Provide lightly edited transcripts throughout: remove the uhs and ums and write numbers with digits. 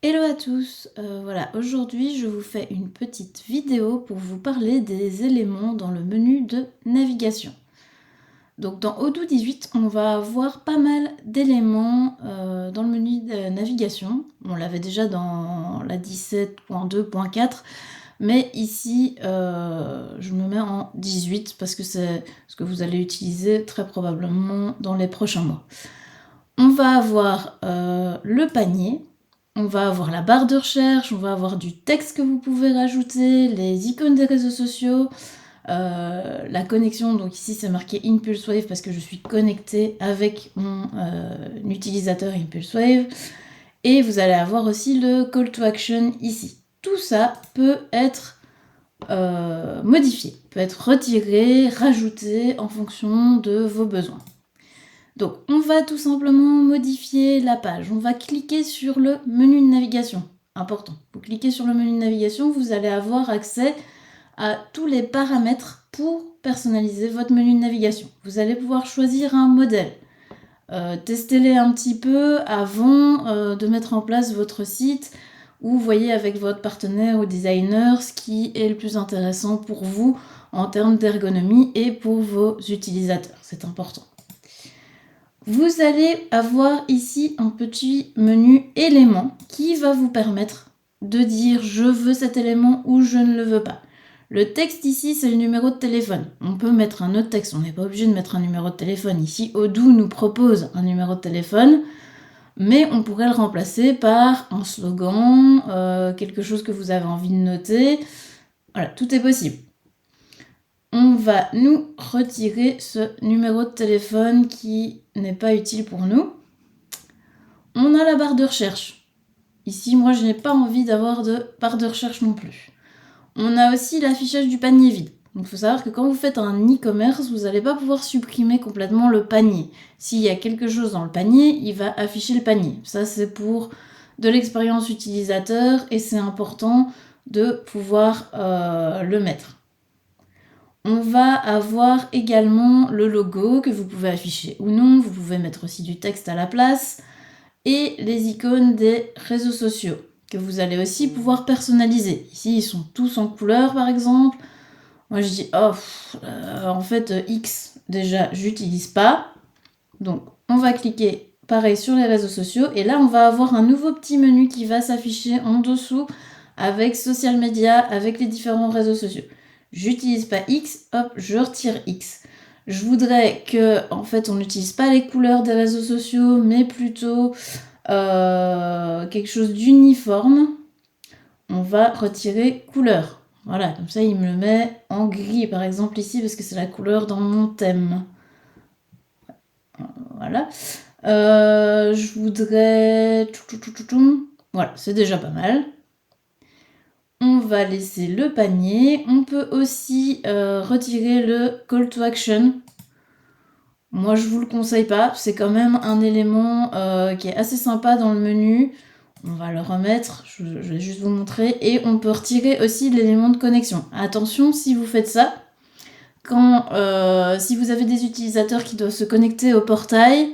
Hello à tous, voilà, aujourd'hui je vous fais une petite vidéo pour vous parler des éléments dans le menu de navigation. Donc dans Odoo 18, on va avoir pas mal d'éléments dans le menu de navigation. On l'avait déjà dans la 17.2.4, mais ici je me mets en 18 parce que c'est ce que vous allez utiliser très probablement dans les prochains mois. On va avoir le panier. On va avoir la barre de recherche, on va avoir du texte que vous pouvez rajouter, les icônes des réseaux sociaux, la connexion. Donc ici c'est marqué ImpulseWave parce que je suis connectée avec mon utilisateur ImpulseWave. Et vous allez avoir aussi le call to action ici. Tout ça peut être modifié, peut être retiré, rajouté en fonction de vos besoins. Donc on va tout simplement modifier la page. On va cliquer sur le menu de navigation. Important. Vous cliquez sur le menu de navigation, vous allez avoir accès à tous les paramètres pour personnaliser votre menu de navigation. Vous allez pouvoir choisir un modèle. Testez-les un petit peu avant de mettre en place votre site ou voyez avec votre partenaire ou designer ce qui est le plus intéressant pour vous en termes d'ergonomie et pour vos utilisateurs. C'est important. Vous allez avoir ici un petit menu éléments qui va vous permettre de dire je veux cet élément ou je ne le veux pas. Le texte ici, c'est le numéro de téléphone. On peut mettre un autre texte, on n'est pas obligé de mettre un numéro de téléphone. Ici, Odoo nous propose un numéro de téléphone, mais on pourrait le remplacer par un slogan, quelque chose que vous avez envie de noter. Voilà, tout est possible. On va nous retirer ce numéro de téléphone qui n'est pas utile pour nous. On a la barre de recherche. Ici, moi, je n'ai pas envie d'avoir de barre de recherche non plus. On a aussi l'affichage du panier vide. Donc, il faut savoir que quand vous faites un e-commerce, vous n'allez pas pouvoir supprimer complètement le panier. S'il y a quelque chose dans le panier, il va afficher le panier. Ça, c'est pour de l'expérience utilisateur et c'est important de pouvoir le mettre. On va avoir également le logo que vous pouvez afficher ou non. Vous pouvez mettre aussi du texte à la place. Et les icônes des réseaux sociaux que vous allez aussi pouvoir personnaliser. Ici, ils sont tous en couleur, par exemple. Moi, je dis, en fait, X, déjà, j'utilise pas. Donc, on va cliquer, pareil, sur les réseaux sociaux. Et là, on va avoir un nouveau petit menu qui va s'afficher en dessous avec social media, avec les différents réseaux sociaux. J'utilise pas X, hop, je retire X. Je voudrais que, en fait, on n'utilise pas les couleurs des réseaux sociaux, mais plutôt quelque chose d'uniforme. On va retirer couleur. Voilà, comme ça, il me le met en gris, par exemple, ici, parce que c'est la couleur dans mon thème. Voilà. Je voudrais... Voilà, c'est déjà pas mal. On va laisser le panier. On peut aussi retirer le call to action. Moi, je vous le conseille pas. C'est quand même un élément qui est assez sympa dans le menu. On va le remettre. Je vais juste vous montrer. Et on peut retirer aussi l'élément de connexion. Attention, si vous faites ça, si vous avez des utilisateurs qui doivent se connecter au portail,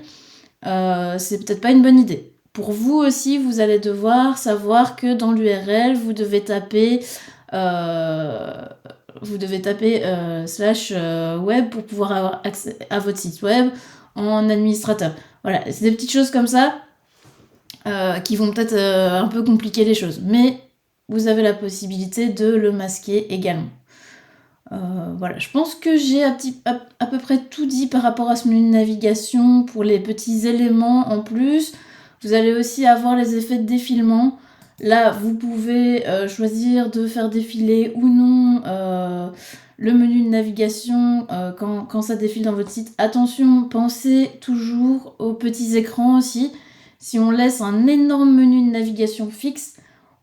c'est peut-être pas une bonne idée. Pour vous aussi, vous allez devoir savoir que dans l'URL, vous devez taper /web pour pouvoir avoir accès à votre site web en administrateur. Voilà, c'est des petites choses comme ça qui vont peut-être un peu compliquer les choses. Mais vous avez la possibilité de le masquer également. Voilà, je pense que j'ai à peu près tout dit par rapport à ce menu de navigation pour les petits éléments en plus. Vous allez aussi avoir les effets de défilement. Là, vous pouvez choisir de faire défiler ou non le menu de navigation quand ça défile dans votre site. Attention, pensez toujours aux petits écrans aussi. Si on laisse un énorme menu de navigation fixe,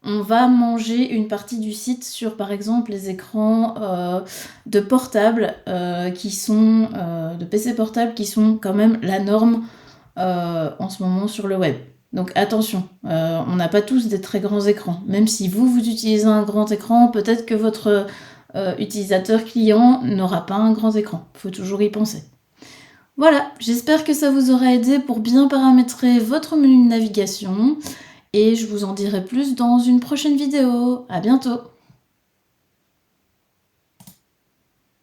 on va manger une partie du site sur, par exemple, les écrans de portables de PC portables qui sont quand même la norme en ce moment sur le web. Donc attention, on n'a pas tous des très grands écrans. Même si vous utilisez un grand écran, peut-être que votre utilisateur client n'aura pas un grand écran. Il faut toujours y penser. Voilà, j'espère que ça vous aura aidé pour bien paramétrer votre menu de navigation. et je vous en dirai plus dans une prochaine vidéo. À bientôt!